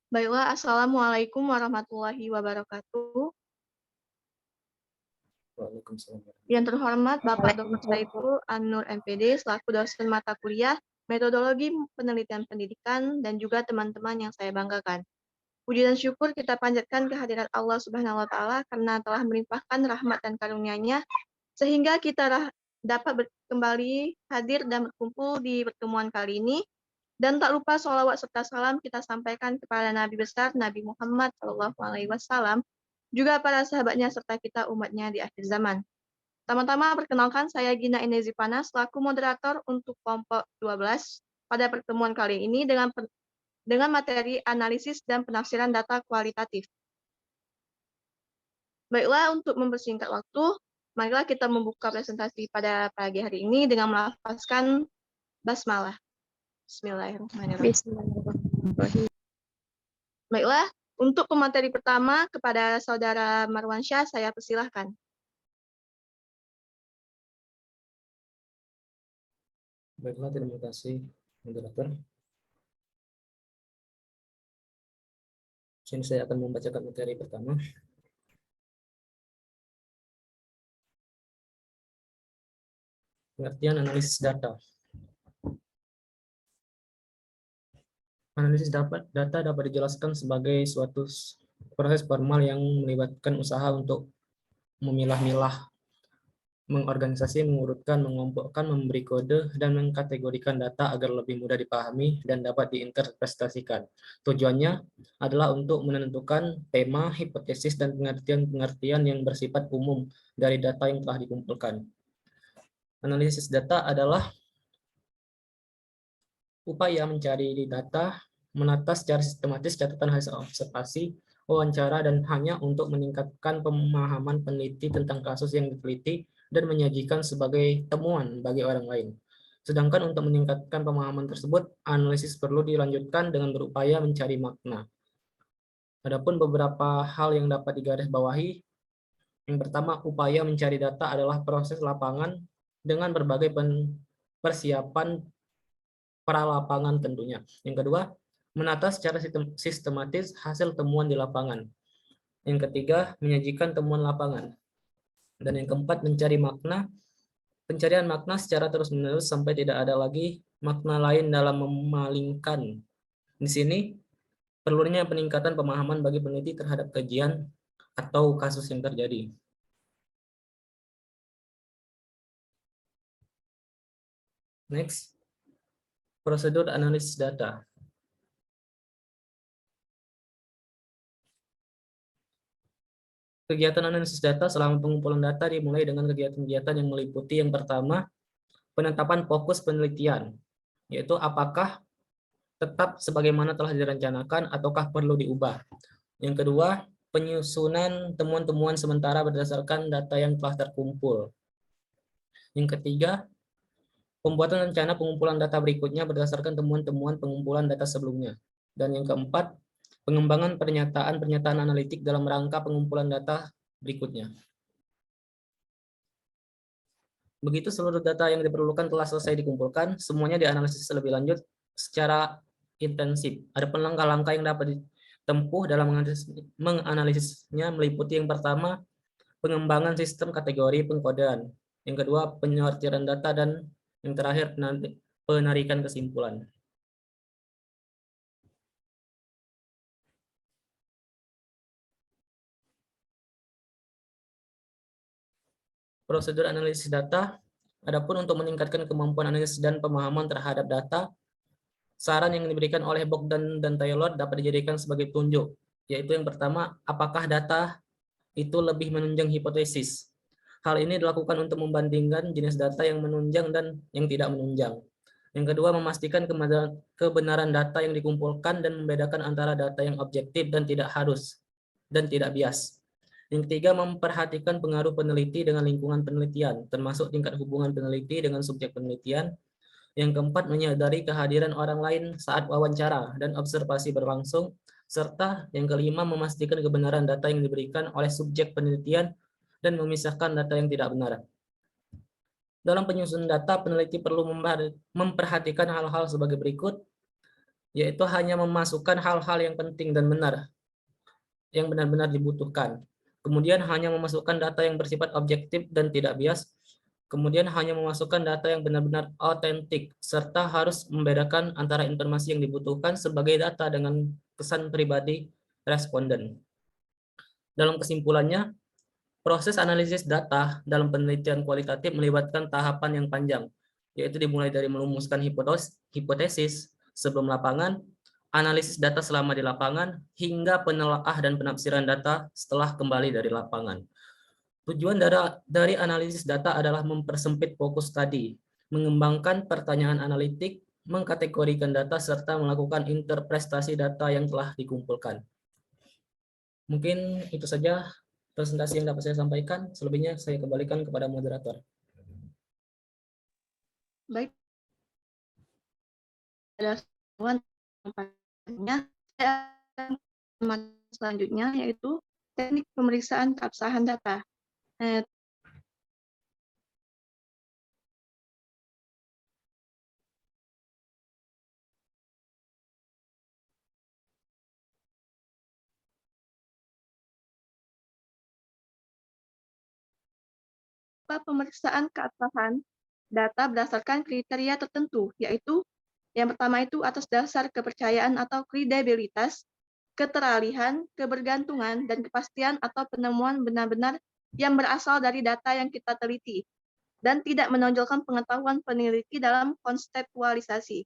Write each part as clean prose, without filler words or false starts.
Baiklah, Assalamualaikum warahmatullahi wabarakatuh. Waalaikumsalam. Yang terhormat Bapak Dr. Saiful An-Nur MPD selaku dosen mata kuliah Metodologi Penelitian Pendidikan dan juga teman-teman yang saya banggakan. Puji dan syukur kita panjatkan kehadirat Allah Subhanahu wa taala karena telah melimpahkan rahmat dan karunia-Nya sehingga kita dapat kembali hadir dan berkumpul di pertemuan kali ini. Dan tak lupa sholawat serta salam kita sampaikan kepada Nabi besar Nabi Muhammad SAW, juga para sahabatnya serta kita umatnya di akhir zaman. Pertama-tama perkenalkan saya Gina Inezi Panas selaku moderator untuk kelompok 12 pada pertemuan kali ini dengan materi analisis dan penafsiran data kualitatif. Baiklah, untuk mempersingkat waktu, marilah kita membuka presentasi pada pagi hari ini dengan melafazkan basmalah. Bismillahirrahmanirrahim. Bismillahirrahmanirrahim. Baiklah, untuk pemateri pertama kepada Saudara Marwansyah, saya persilahkan. Baiklah, terima kasih moderator. Sini saya akan membacakan materi pertama. Pengertian analisis data. Analisis data dapat dijelaskan sebagai suatu proses formal yang melibatkan usaha untuk memilah-milah, mengorganisasi, mengurutkan, mengelompokkan, memberi kode, dan mengkategorikan data agar lebih mudah dipahami dan dapat diinterpretasikan. Tujuannya adalah untuk menentukan tema, hipotesis, dan pengertian-pengertian yang bersifat umum dari data yang telah dikumpulkan. Analisis data adalah upaya mencari data, menata secara sistematis catatan hasil observasi, wawancara, dan hanya untuk meningkatkan pemahaman peneliti tentang kasus yang diteliti dan menyajikan sebagai temuan bagi orang lain. Sedangkan untuk meningkatkan pemahaman tersebut, analisis perlu dilanjutkan dengan berupaya mencari makna. Adapun beberapa hal yang dapat digarisbawahi, yang pertama, upaya mencari data adalah proses lapangan dengan berbagai persiapan pralapangan tentunya. Yang kedua, menata secara sistematis hasil temuan di lapangan. Yang ketiga, menyajikan temuan lapangan. Dan yang keempat, pencarian makna secara terus-menerus sampai tidak ada lagi makna lain dalam memalingkan. Di sini, perlunya peningkatan pemahaman bagi peneliti terhadap kajian atau kasus yang terjadi. Next, prosedur analisis data. Kegiatan analisis data selama pengumpulan data dimulai dengan kegiatan-kegiatan yang meliputi yang pertama, penetapan fokus penelitian, yaitu apakah tetap sebagaimana telah direncanakan ataukah perlu diubah. Yang kedua, penyusunan temuan-temuan sementara berdasarkan data yang telah terkumpul. Yang ketiga, pembuatan rencana pengumpulan data berikutnya berdasarkan temuan-temuan pengumpulan data sebelumnya. Dan yang keempat, pengembangan pernyataan-pernyataan analitik dalam rangka pengumpulan data berikutnya. Begitu seluruh data yang diperlukan telah selesai dikumpulkan, semuanya dianalisis lebih lanjut secara intensif. Ada langkah-langkah yang dapat ditempuh dalam menganalisisnya, meliputi yang pertama, pengembangan sistem kategori pengkodean. Yang kedua, penyortiran data, dan yang terakhir, penarikan kesimpulan. Prosedur analisis data. Adapun untuk meningkatkan kemampuan analisis dan pemahaman terhadap data, saran yang diberikan oleh Bogdan dan Taylor dapat dijadikan sebagai tunjuk, yaitu yang pertama, apakah data itu lebih menunjang hipotesis. Hal ini dilakukan untuk membandingkan jenis data yang menunjang dan yang tidak menunjang. Yang kedua, memastikan kebenaran data yang dikumpulkan dan membedakan antara data yang objektif dan tidak harus dan tidak bias. Yang ketiga, memperhatikan pengaruh peneliti dengan lingkungan penelitian, termasuk tingkat hubungan peneliti dengan subjek penelitian. Yang keempat, menyadari kehadiran orang lain saat wawancara dan observasi berlangsung. Serta yang kelima, memastikan kebenaran data yang diberikan oleh subjek penelitian dan memisahkan data yang tidak benar. Dalam penyusunan data, peneliti perlu memperhatikan hal-hal sebagai berikut. yaitu hanya memasukkan hal-hal yang penting dan benar, yang benar-benar dibutuhkan. Kemudian hanya memasukkan data yang bersifat objektif dan tidak bias. Kemudian hanya memasukkan data yang benar-benar autentik, serta harus membedakan antara informasi yang dibutuhkan sebagai data dengan kesan pribadi responden. Dalam kesimpulannya, proses analisis data dalam penelitian kualitatif melibatkan tahapan yang panjang, yaitu dimulai dari merumuskan hipotesis sebelum lapangan, analisis data selama di lapangan, hingga penelaah dan penafsiran data setelah kembali dari lapangan. Tujuan dari analisis data adalah mempersempit fokus tadi, mengembangkan pertanyaan analitik, mengkategorikan data, serta melakukan interpretasi data yang telah dikumpulkan. Mungkin itu saja presentasi yang dapat saya sampaikan. Selebihnya saya kembalikan kepada moderator. Baik, ada selanjutnya selanjutnya yaitu teknik pemeriksaan keabsahan data. Pemeriksaan keabsahan data berdasarkan kriteria tertentu, yaitu yang pertama itu atas dasar kepercayaan atau kredibilitas, keteralihan, kebergantungan, dan kepastian atau penemuan benar-benar yang berasal dari data yang kita teliti, dan tidak menonjolkan pengetahuan peneliti dalam kontekstualisasi.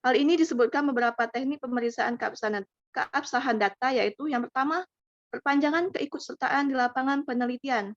Hal ini disebutkan beberapa teknik pemeriksaan keabsahan data, yaitu yang pertama, perpanjangan keikutsertaan di lapangan penelitian.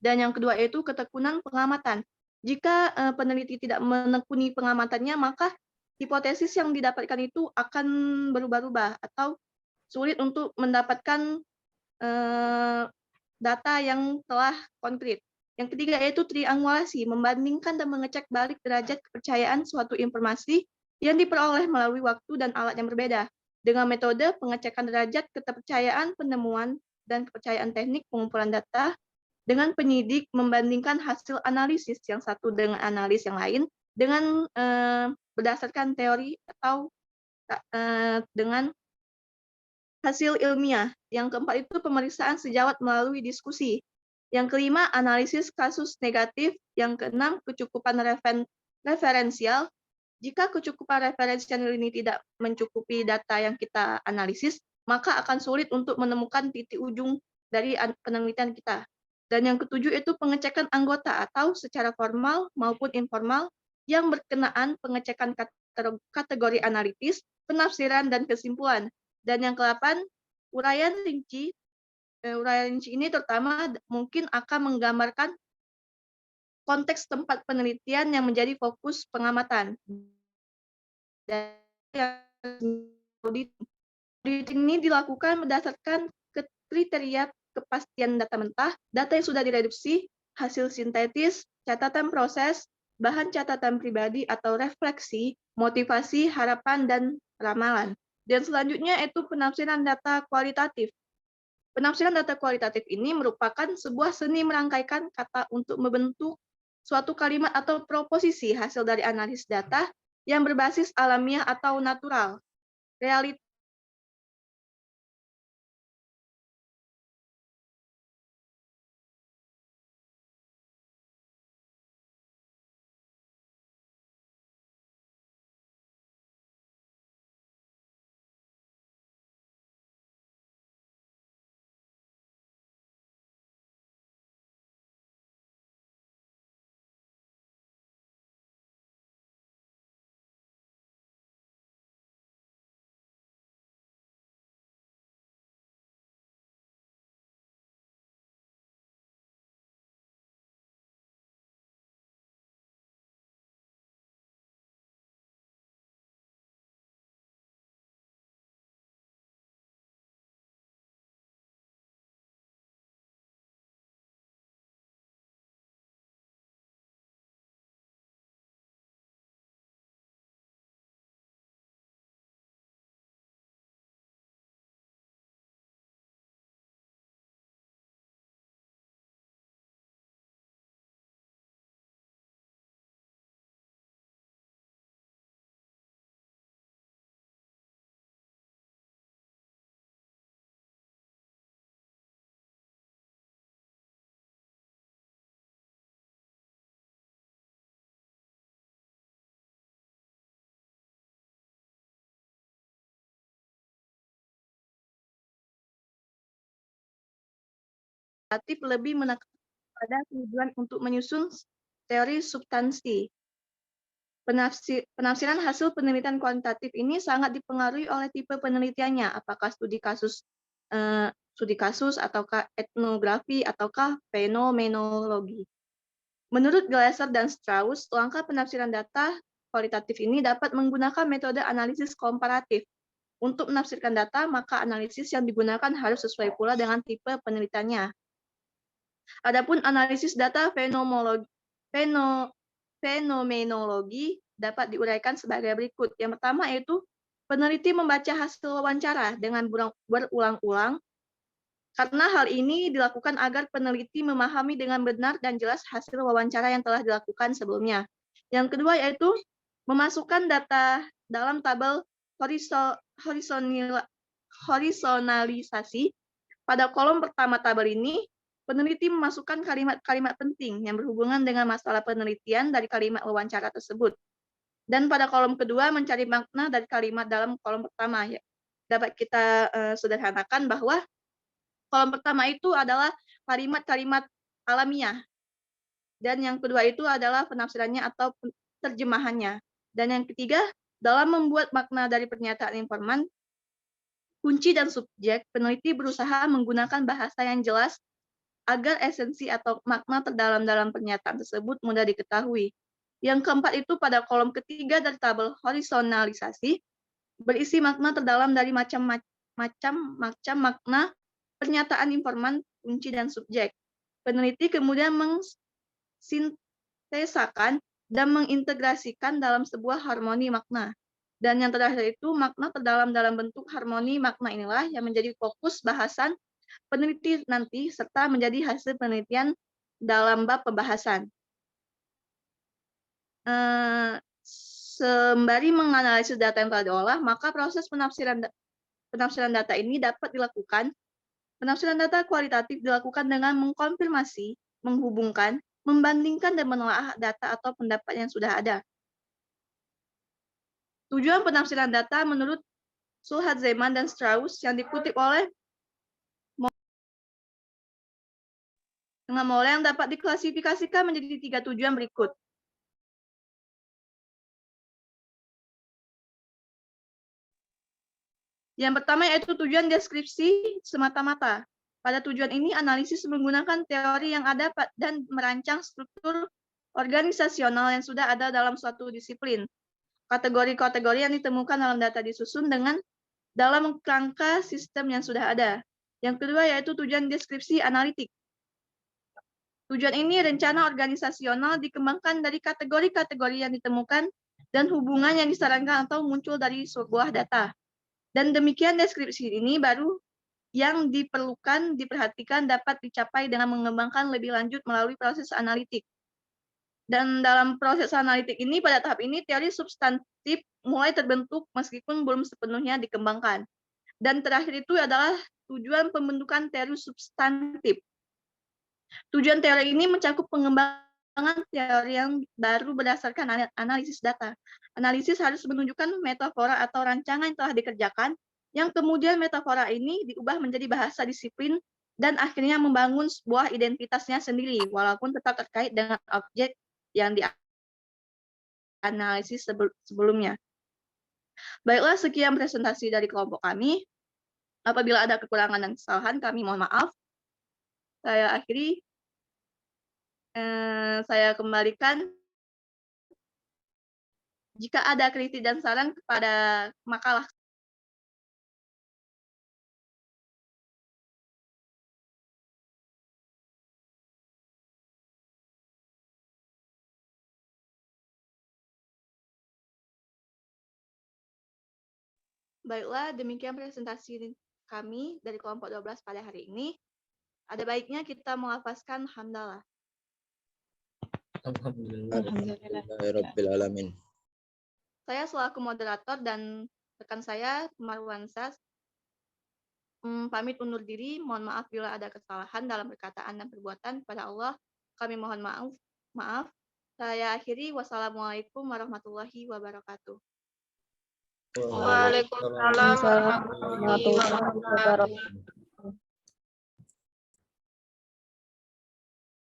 Dan yang kedua itu ketekunan pengamatan. Jika peneliti tidak menekuni pengamatannya, maka hipotesis yang didapatkan itu akan berubah-ubah atau sulit untuk mendapatkan data yang telah konkret. Yang ketiga yaitu triangulasi, membandingkan dan mengecek balik derajat kepercayaan suatu informasi yang diperoleh melalui waktu dan alat yang berbeda dengan metode pengecekan derajat keterpercayaan penemuan dan kepercayaan teknik pengumpulan data dengan penyidik membandingkan hasil analisis yang satu dengan analis yang lain dengan berdasarkan teori atau dengan hasil ilmiah. Yang keempat itu pemeriksaan sejawat melalui diskusi. Yang kelima, analisis kasus negatif. Yang keenam, kecukupan referensial. Jika kecukupan referensial ini tidak mencukupi data yang kita analisis, maka akan sulit untuk menemukan titik ujung dari penelitian kita. Dan yang ketujuh itu pengecekan anggota atau secara formal maupun informal yang berkenaan pengecekan kategori analitis, penafsiran, dan kesimpulan. Dan yang ke-8, uraian rinci. Uraian rinci ini terutama mungkin akan menggambarkan konteks tempat penelitian yang menjadi fokus pengamatan. Dan audit ini dilakukan berdasarkan kriteria kepastian data mentah, data yang sudah direduksi, hasil sintetis, catatan proses, bahan catatan pribadi atau refleksi, motivasi, harapan, dan ramalan. Dan selanjutnya itu penafsiran data kualitatif. Penafsiran data kualitatif ini merupakan sebuah seni merangkaikan kata untuk membentuk suatu kalimat atau proposisi hasil dari analisis data yang berbasis alamiah atau natural. Realitas kualitatif lebih menekan pada tujuan untuk menyusun teori substansi. Penafsiran hasil penelitian kuantitatif ini sangat dipengaruhi oleh tipe penelitiannya, apakah studi kasus ataukah etnografi ataukah fenomenologi. Menurut Glasser dan Strauss, langkah penafsiran data kualitatif ini dapat menggunakan metode analisis komparatif. Untuk menafsirkan data, maka analisis yang digunakan harus sesuai pula dengan tipe penelitiannya. Adapun analisis data fenomenologi dapat diuraikan sebagai berikut. Yang pertama yaitu peneliti membaca hasil wawancara dengan berulang-ulang, karena hal ini dilakukan agar peneliti memahami dengan benar dan jelas hasil wawancara yang telah dilakukan sebelumnya. Yang kedua yaitu memasukkan data dalam tabel horisonalisasi. Pada kolom pertama tabel ini, peneliti memasukkan kalimat-kalimat penting yang berhubungan dengan masalah penelitian dari kalimat wawancara tersebut. Dan pada kolom kedua mencari makna dari kalimat dalam kolom pertama. Ya. Dapat kita sederhanakan bahwa kolom pertama itu adalah kalimat-kalimat alamiah. Dan yang kedua itu adalah penafsirannya atau terjemahannya. Dan yang ketiga, dalam membuat makna dari pernyataan informan, kunci dan subjek, peneliti berusaha menggunakan bahasa yang jelas agar esensi atau makna terdalam dalam pernyataan tersebut mudah diketahui. Yang keempat itu pada kolom ketiga dari tabel horisonalisasi, berisi makna terdalam dari macam makna pernyataan informan, kunci, dan subjek. Peneliti kemudian mengsintesakan dan mengintegrasikan dalam sebuah harmoni makna. Dan yang terakhir itu makna terdalam dalam bentuk harmoni makna inilah yang menjadi fokus bahasan peneliti nanti serta menjadi hasil penelitian dalam bab pembahasan. Sembari menganalisis data yang telah diolah, maka proses penafsiran data ini dapat dilakukan. Penafsiran data kualitatif dilakukan dengan mengkonfirmasi, menghubungkan, membandingkan, dan menelaah data atau pendapat yang sudah ada. Tujuan penafsiran data menurut Suhadzeman dan Strauss yang dikutip oleh dengan model yang dapat diklasifikasikan menjadi 3 tujuan berikut. Yang pertama yaitu tujuan deskripsi semata-mata. Pada tujuan ini, analisis menggunakan teori yang ada dan merancang struktur organisasional yang sudah ada dalam suatu disiplin. Kategori-kategori yang ditemukan dalam data disusun dalam kerangka sistem yang sudah ada. Yang kedua yaitu tujuan deskripsi analitik. Tujuan ini rencana organisasional dikembangkan dari kategori-kategori yang ditemukan dan hubungan yang disarankan atau muncul dari sebuah data. Dan demikian deskripsi ini baru yang diperhatikan dapat dicapai dengan mengembangkan lebih lanjut melalui proses analitik. Dan dalam proses analitik ini, pada tahap ini, teori substantif mulai terbentuk meskipun belum sepenuhnya dikembangkan. Dan terakhir itu adalah tujuan pembentukan teori substantif. Tujuan teori ini mencakup pengembangan teori yang baru berdasarkan analisis data. Analisis harus menunjukkan metafora atau rancangan yang telah dikerjakan, yang kemudian metafora ini diubah menjadi bahasa disiplin dan akhirnya membangun sebuah identitasnya sendiri, walaupun tetap terkait dengan objek yang dianalisis sebelumnya. Baiklah, sekian presentasi dari kelompok kami. Apabila ada kekurangan dan kesalahan, kami mohon maaf. Saya akhiri. Saya kembalikan jika ada kritik dan saran kepada makalah. Baiklah, demikian presentasi kami dari kelompok 12 pada hari ini. Ada baiknya kita melafazkan hamdalah. Alhamdulillahirabbil Saya selaku moderator dan rekan saya, Marwansas, pamit undur diri. Mohon maaf bila ada kesalahan dalam perkataan dan perbuatan. Pada Allah, kami mohon maaf. Saya akhiri. Wassalamualaikum warahmatullahi wabarakatuh. Waalaikumsalam warahmatullahi wabarakatuh.